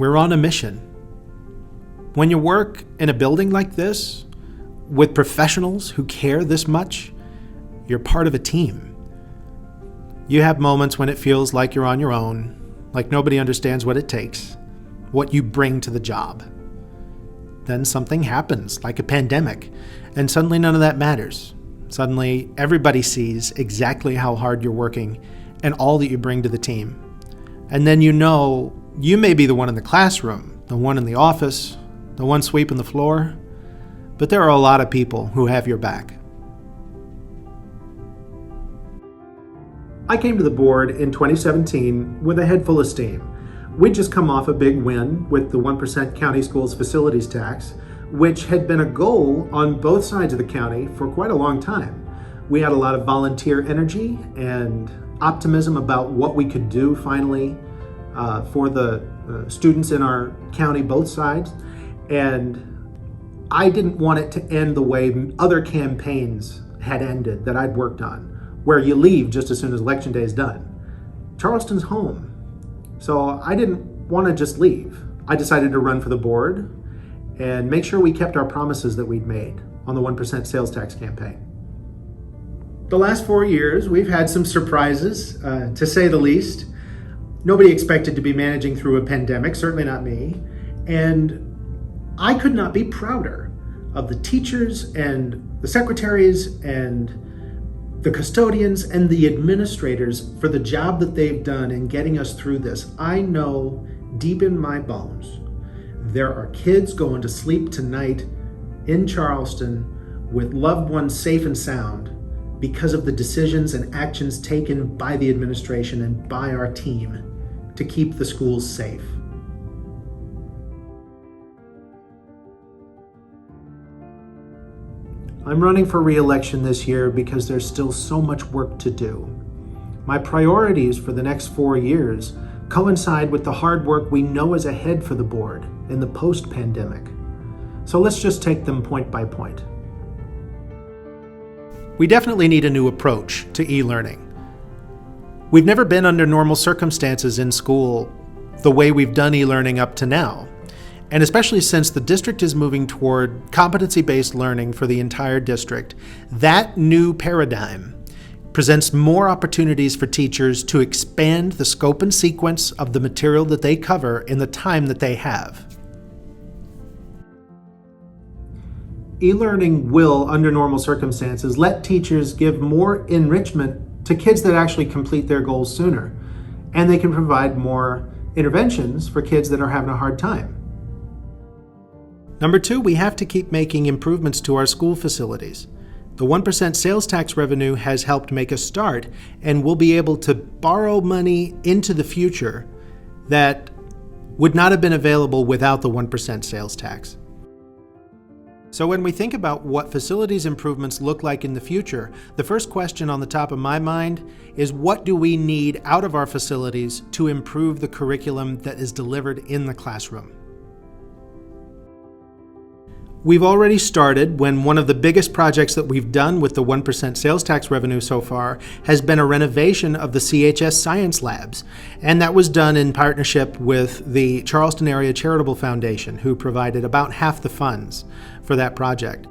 We're on a mission. When you work in a building like this, with professionals who care this much, you're part of a team. You have moments when it feels like you're on your own, like nobody understands what it takes, what you bring to the job. Then something happens, like a pandemic, and suddenly none of that matters. Suddenly, everybody sees exactly how hard you're working and all that you bring to the team. And then you know you may be the one in the classroom, the one in the office, the one sweeping the floor, but there are a lot of people who have your back. I came to the board in 2017 with a head full of steam. We'd just come off a big win with the 1% county schools facilities tax, which had been a goal on both sides of the county for quite a long time. We had a lot of volunteer energy and optimism about what we could do finally for the students in our county, both sides. And I didn't want it to end the way other campaigns had ended that I'd worked on, where you leave just as soon as election day is done. Charleston's home. So I didn't want to just leave. I decided to run for the board and make sure we kept our promises that we'd made on the 1% sales tax campaign. The last 4 years, we've had some surprises, to say the least. Nobody expected to be managing through a pandemic, certainly not me. And I could not be prouder of the teachers and the secretaries and the custodians and the administrators for the job that they've done in getting us through this. I know deep in my bones, there are kids going to sleep tonight in Charleston with loved ones safe and sound because of the decisions and actions taken by the administration and by our team to keep the schools safe. I'm running for re-election this year because there's still so much work to do. My priorities for the next 4 years coincide with the hard work we know is ahead for the board in the post-pandemic. So let's just take them point by point. We definitely need a new approach to e-learning. We've never been under normal circumstances in school the way we've done e-learning up to now. And especially since the district is moving toward competency-based learning for the entire district, that new paradigm presents more opportunities for teachers to expand the scope and sequence of the material that they cover in the time that they have. E-learning will, under normal circumstances, let teachers give more enrichment to kids that actually complete their goals sooner. And they can provide more interventions for kids that are having a hard time. Number 2, we have to keep making improvements to our school facilities. The 1% sales tax revenue has helped make a start, and we'll be able to borrow money into the future that would not have been available without the 1% sales tax. So when we think about what facilities improvements look like in the future, the first question on the top of my mind is, what do we need out of our facilities to improve the curriculum that is delivered in the classroom? We've already started when one of the biggest projects that we've done with the 1% sales tax revenue so far has been a renovation of the CHS science labs. And that was done in partnership with the Charleston Area Charitable Foundation, who provided about half the funds for that project.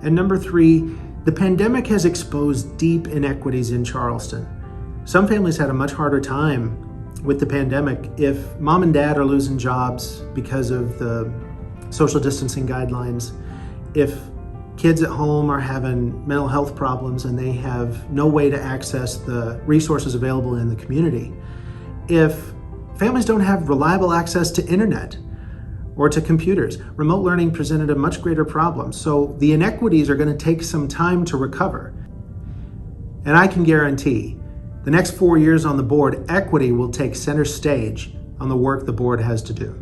And number 3, the pandemic has exposed deep inequities in Charleston. Some families had a much harder time with the pandemic. If mom and dad are losing jobs because of the social distancing guidelines, if kids at home are having mental health problems and they have no way to access the resources available in the community, if families don't have reliable access to internet or to computers, remote learning presented a much greater problem. So the inequities are going to take some time to recover. And I can guarantee the next 4 years on the board, equity will take center stage on the work the board has to do.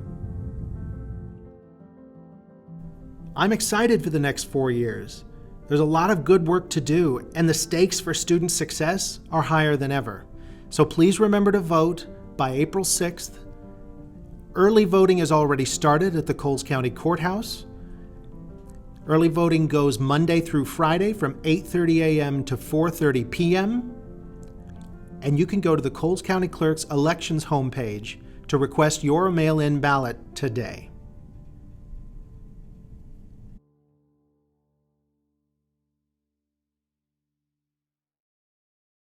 I'm excited for the next 4 years. There's a lot of good work to do, and the stakes for student success are higher than ever. So please remember to vote by April 6th. Early voting has already started at the Coles County Courthouse. Early voting goes Monday through Friday from 8:30 a.m. to 4:30 p.m. And you can go to the Coles County Clerk's elections homepage to request your mail-in ballot today.